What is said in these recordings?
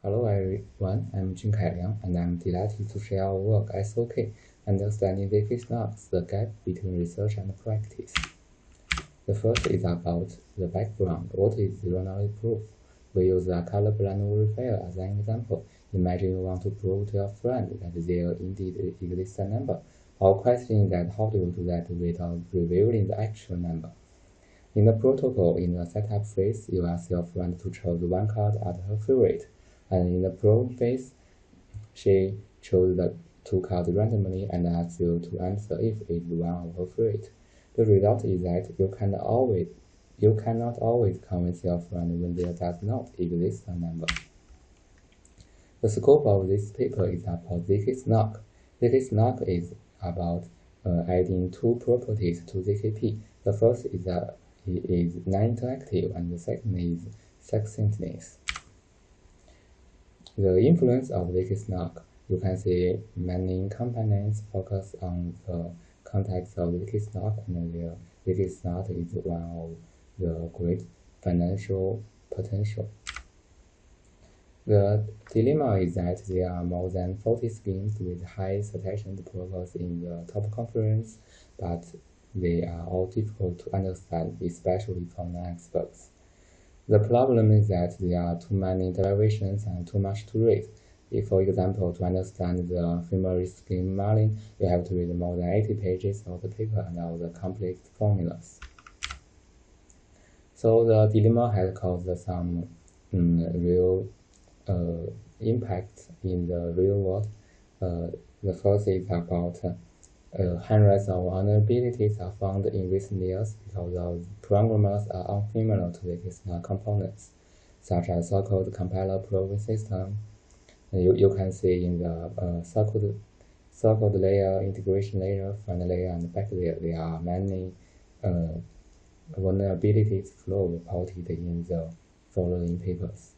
Hello everyone, I'm Junkai Liang, and I'm delighted to share our work at SoK, Understanding zk-SNARKs, the gap between research and practice. The first is about the background. What is zero-knowledge proof? We use a colorblind verifier as an example. Imagine you want to prove to your friend that there indeed exists a number. Our question is that how do you do that without revealing the actual number? In the protocol, in the setup phase, you ask your friend to choose one card as her favorite. And in the probe phase, she chose the two cards randomly and asks you to answer if it's one of her favorite. The result is that you cannot always convince your friend when there does not exist a number. The scope of this paper is about zk-SNARK. zk-SNARK is about adding two properties to zkP. The first is non-interactive, and the second is succinctness. The influence of zk-SNARK. You can see many components focus on the context of zk-SNARK, and the zk-SNARK is one of the great financial potential. The dilemma is that there are more than 40 schemes with high citation proposed in the top conference, but they are all difficult to understand, especially for non-experts. The problem is that there are too many derivations and too much to read. If, for example, to understand the Femery scheme Marlin, you have to read more than 80 pages of the paper and all the complex formulas. So the dilemma has caused some real impact in the real world. The first is about hundreds of vulnerabilities are found in recent years because of programmers are unfamiliar to zk-SNARK components, such as so-called compiler proving system. You can see in the so-called layer, integration layer, front layer, and back layer, there are many vulnerabilities flow reported in the following papers.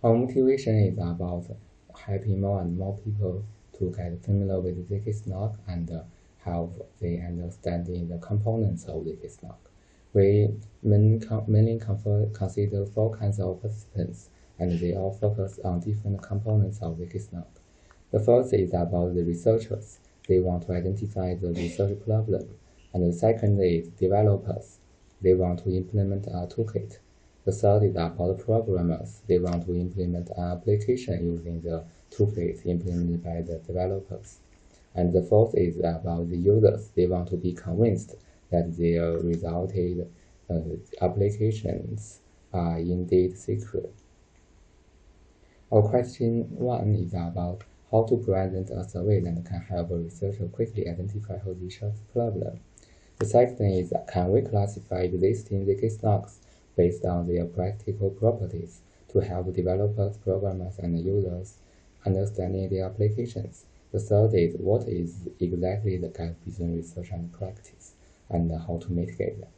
Our motivation is about helping more and more people to get familiar with zk-SNARK and have the understanding the components of zk-SNARK. We mainly consider 4 kinds of participants, and they all focus on different components of zk-SNARK. The first is about the researchers. They want to identify the research problem. And the second is developers. They want to implement a toolkit. The third is about programmers. They want to implement an application using the toolkit implemented by the developers. And the fourth is about the users. They want to be convinced that their resulted applications are indeed secret. Our question 1 is about how to present a survey that can help a researcher quickly identify her research problem. The second is, can we classify existing zk-SNARKs based on their practical properties to help developers, programmers, and users understanding their applications? The third is, what is exactly the gap between research and practice, and how to mitigate them?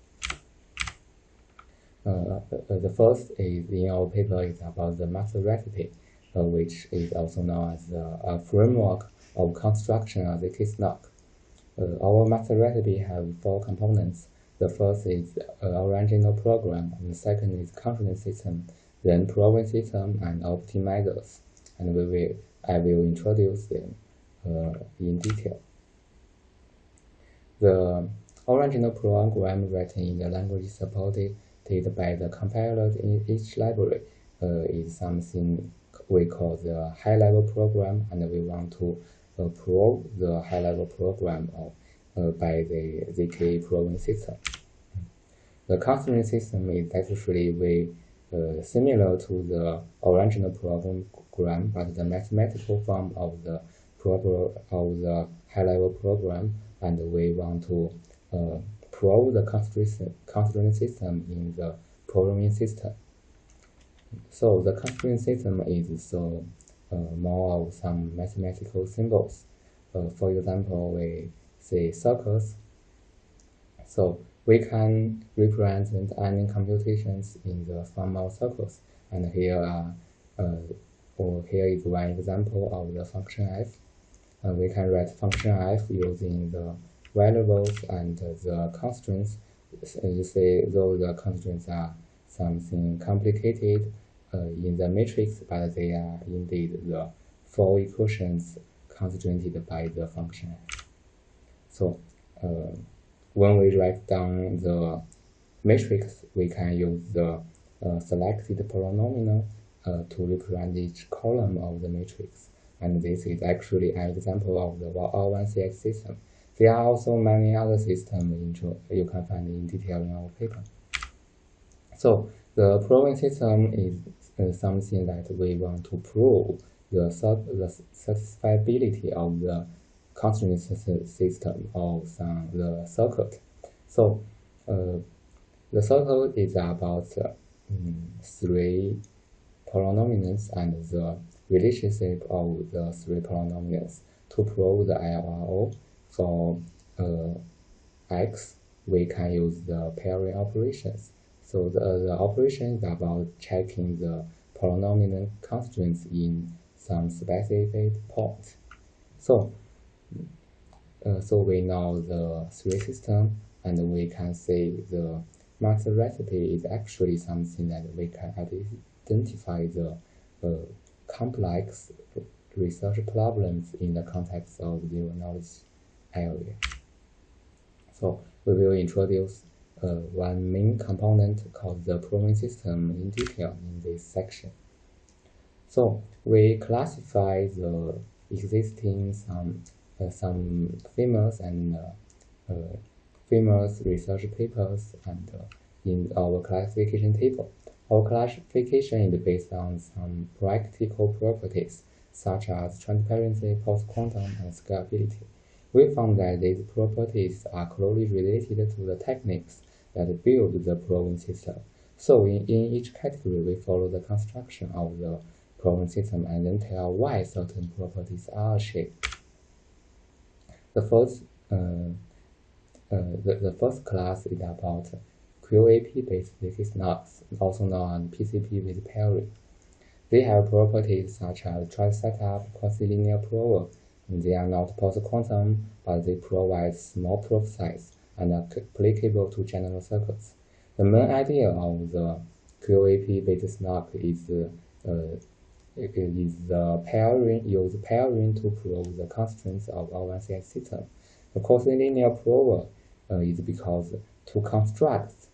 The first is, in our paper, is about the master recipe, which is also known as a framework of construction of zk-SNARK. Our master recipe has 4 components. The first is original program, and the second is confidence system, then proving system and optimizers, and I will introduce them in detail. The original program written in the language supported by the compilers in each library is something we call the high-level program, and we want to prove the high-level program by the zk proving system. The confidence system is actually similar to the original program, but the mathematical form of the high-level program, and we want to prove the confidence system in the programming system. So the confidence system is more of some mathematical symbols. For example, we say circles. So we can represent any computations in the form of circles. And here is one example of the function f. We can write function f using the variables and the constraints. You see, though the constraints are something complicated, in the matrix, but they are indeed the 4 equations constrained by the function f. So when we write down the matrix, we can use the selected polynomial to represent each column of the matrix. And this is actually an example of the R1CX system. There are also many other systems you can find in detail in our paper. So the proving system is something that we want to prove the satisfiability of the constraint system of the circuit. So the circuit is about 3 polynomials and the relationship of the 3 polynomials. To prove the LRO for x, we can use the pairing operations. So the operation is about checking the polynomial constraints in some specific point. So we know the 3 system, and we can say the master recipe is actually something that we can identify the complex research problems in the context of zero knowledge area. So we will introduce one main component called the proving system in detail in this section. So we classify the existing some famous and famous research papers and in our classification table. Our classification is based on some practical properties such as transparency, post-quantum, and scalability. We found that these properties are closely related to the techniques that build the proving system. So in each category, we follow the construction of the proving system and then tell why certain properties are achieved. The first class is about QAP-based zk-SNARKs, also known as PCP with pairing. They have properties such as choice setup, quasi-linear prover, and they are not post-quantum, but they provide small proof size and are applicable to general circuits. The main idea of the QAP-based SNARK is the pairing to prove the constraints of R1CX system. The quasi-linear prover is because to construct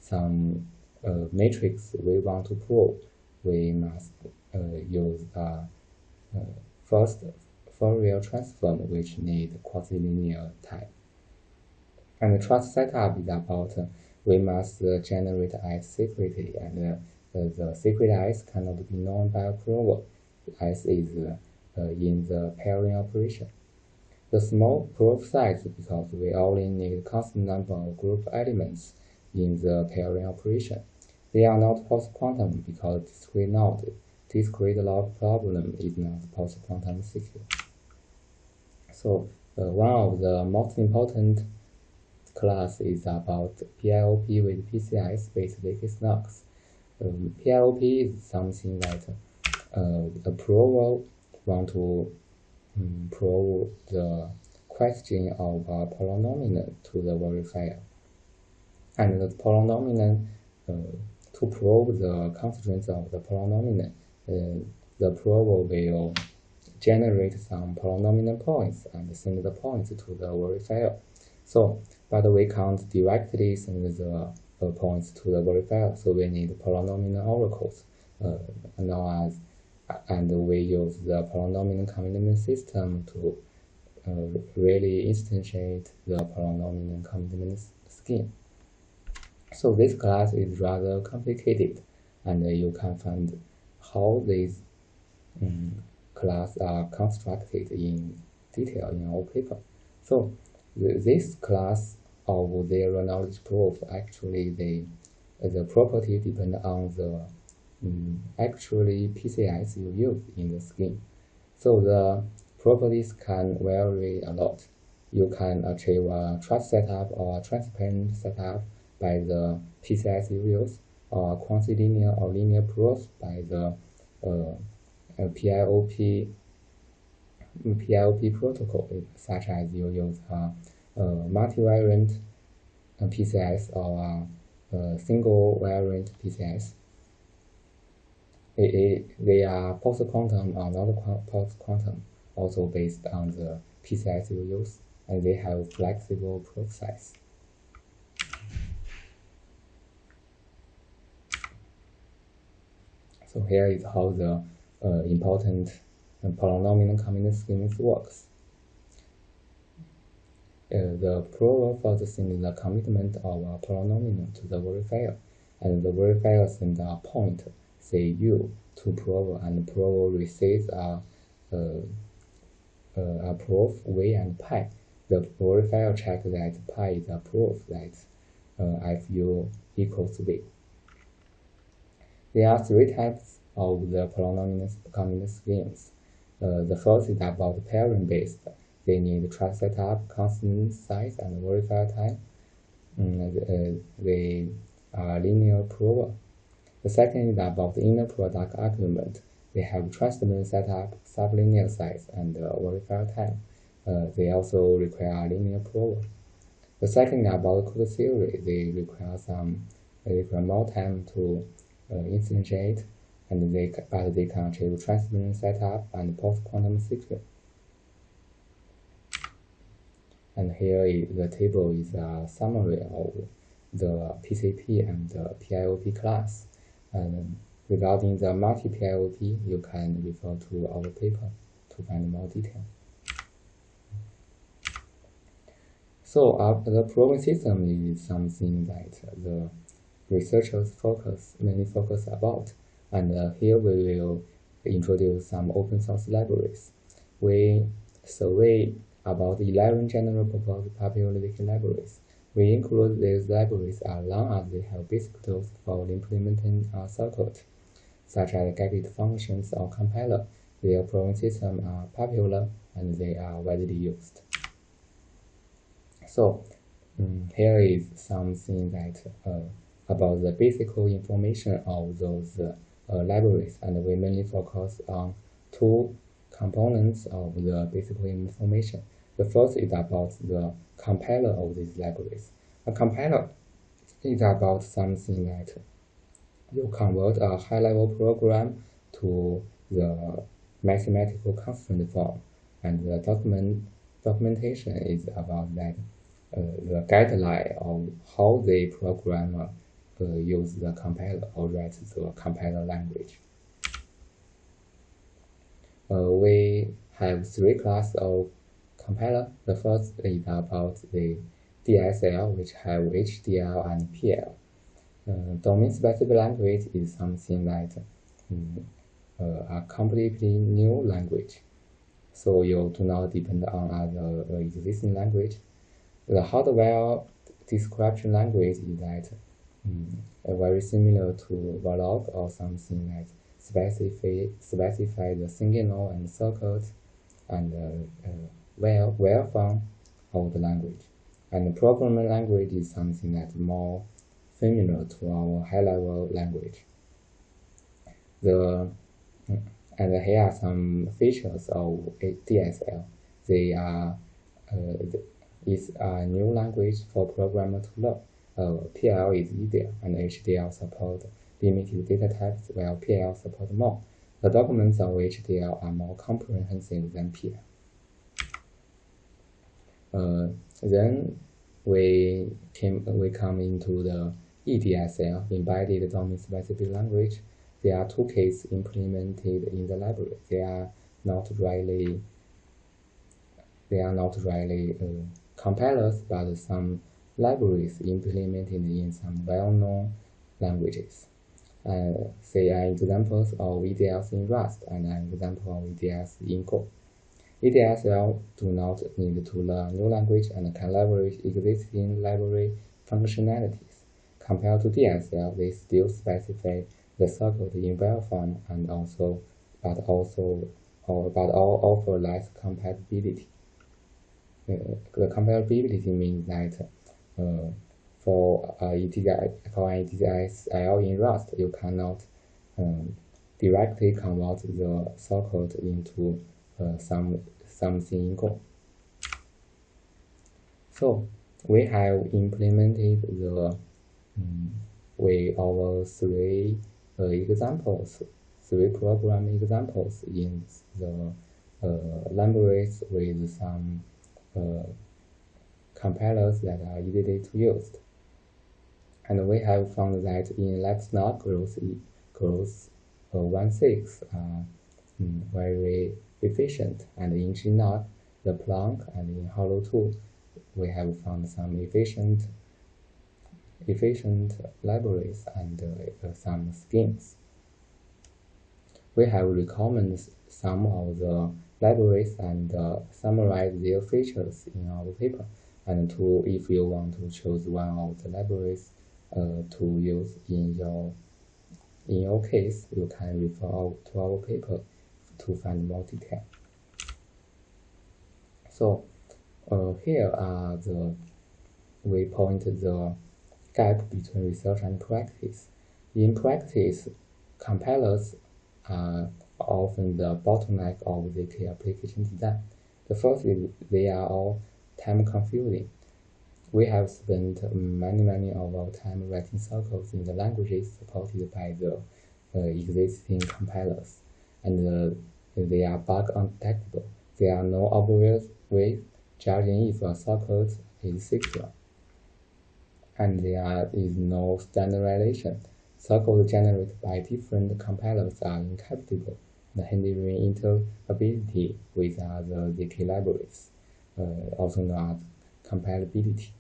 some matrix we want to prove, we must use first Fourier transform, which need quasi-linear type. And the trust setup is about we must generate S secretly, and the secret S cannot be known by a prover. S is in the pairing operation. The small proof size because we only need constant number of group elements in the pairing operation. They are not post-quantum because discrete log problem is not post-quantum secure. So one of the most important class is about PIOP with PCS based zk-SNARKs. PIOP is something that the prover want to prove the question of a polynomial to the verifier, and the polynomial to prove the constraints of the polynomial, the prover will generate some polynomial points and send the points to the verifier. So, but we can't directly send the points to the verifier, so we need polynomial oracles, known as, and we use the polynomial commitment system to really instantiate the polynomial commitment scheme. So this class is rather complicated, and you can find how these classes are constructed in detail in our paper. So this class of zero knowledge proof, actually the property depend on the actually PCS you use in the scheme. So the properties can vary a lot. You can achieve a trust setup or a transparent setup by the PCS you use, or quasi-linear or linear proof by the PIOP protocol, such as you use multivariant PCS or single variant PCS. They are post-quantum or not post-quantum, also based on the PCS you use, and they have flexible proof size. So here is how the important polynomial combination schemes works. The prover for the thing is the commitment of a polynomial to the verifier, and the verifier sends a point, say u, to prover, and prover receives a proof v and pi. The verifier checks that pi is a proof that fu equals v. There are three types of the polynomial combination schemes. The first is about pairing-based. They need trust setup, constant size, and verifier time. They are linear prover. The second is about inner product argument. They have trust-domain setup, sublinear size, and verifier time. They also require linear prover. The second is about code theory. They require more time to instantiate, and but they can achieve trust-domain setup and post-quantum secret. And here the table is a summary of the PCP and the PIOP class. And regarding the multi-PIOP, you can refer to our paper to find more detail. So the proving system is something that the researchers mainly focus about. And here we will introduce some open source libraries. We survey about 11 general probability libraries. We include these libraries as long as they have basic tools for implementing a circuit, such as gadget functions or compiler. Their proving systems are popular and they are widely used. So here is something that about the basic information of those libraries, and we mainly focus on two components of the basic information. The first is about the compiler of these libraries. A compiler is about something that you convert a high-level program to the mathematical constant form, and the documentation is about that the guideline of how the programmer use the compiler or write the compiler language. We have three classes of compiler. The first is about the DSL, which have HDL and PL. Domain-specific language is something like a completely new language, so you do not depend on other existing language. The hardware description language is that very similar to Verilog or something that specify the signal and circuit and where from of the language. And the programming language is something that's more familiar to our high-level language. And here are some features of DSL. They are is a new language for programmer to learn. PL is easier, and HDL support limited data types, while PL support more. The documents of HDL are more comprehensive than PL. Then we come into the EDSL, embedded domain-specific language. There are toolkits implemented in the library. They are not really compilers, but some libraries implemented in some well-known languages. They are examples of EDLs in Rust and an example of EDLs in Go. EDSL do not need to learn new language and can leverage existing library functionalities. Compared to DSL, they still specify the circuit in well form and but offer less compatibility. The compatibility means that for an EDSL in Rust, you cannot directly convert the circuit into something in Go. So we have implemented the our three examples, three program examples in the libraries with some compilers that are easily to use. And we have found that in zk-SNARK growth 1.6 are very efficient, and in Qingni, the Planck, and in Hollow 2, we have found some efficient libraries and some schemes. We have recommended some of the libraries and summarized their features in our paper. And if you want to choose one of the libraries to use in your case, you can refer to our paper to find more detail. So here are we point the gap between research and practice. In practice, compilers are often the bottleneck of zk application design. The first is they are all time-consuming. We have spent many of our time writing circles in the languages supported by the existing compilers, and they are bug undetectable. There are no obvious ways judging if a circle is secure, and there is no standardization. Circles generated by different compilers are incompatible and hindering interoperability with other zk libraries, also known as compatibility.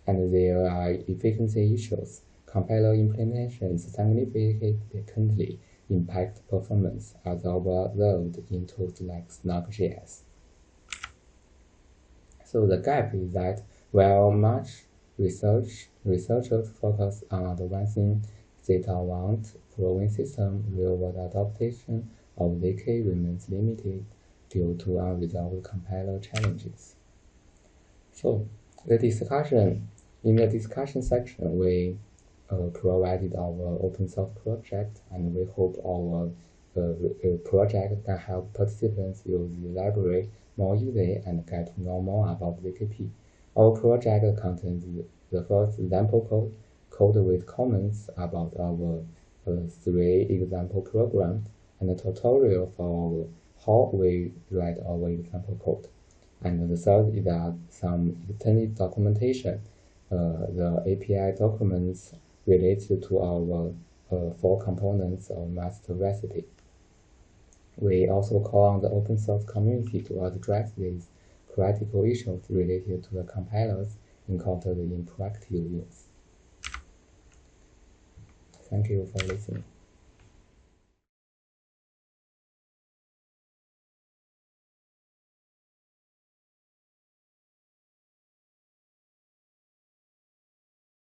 And there are efficiency issues. Compiler implementations significantly impact performance, as observed in tools like SNARK.js. So the gap is that while much researchers focus on advancing data-want-proving system, real-world adaptation of zk remains limited due to unresolved compiler challenges. So in the discussion section, we provided our open source project, and we hope our project can help participants use the library more easily and get to know more about ZKP. Our project contains the first example code with comments about our three example programs, and a tutorial for how we write our example code. And the third is some extended documentation, the API documents related to our 4 components of master recipe. We also call on the open source community to address these critical issues related to the compilers encountered in practical use. Thank you for listening.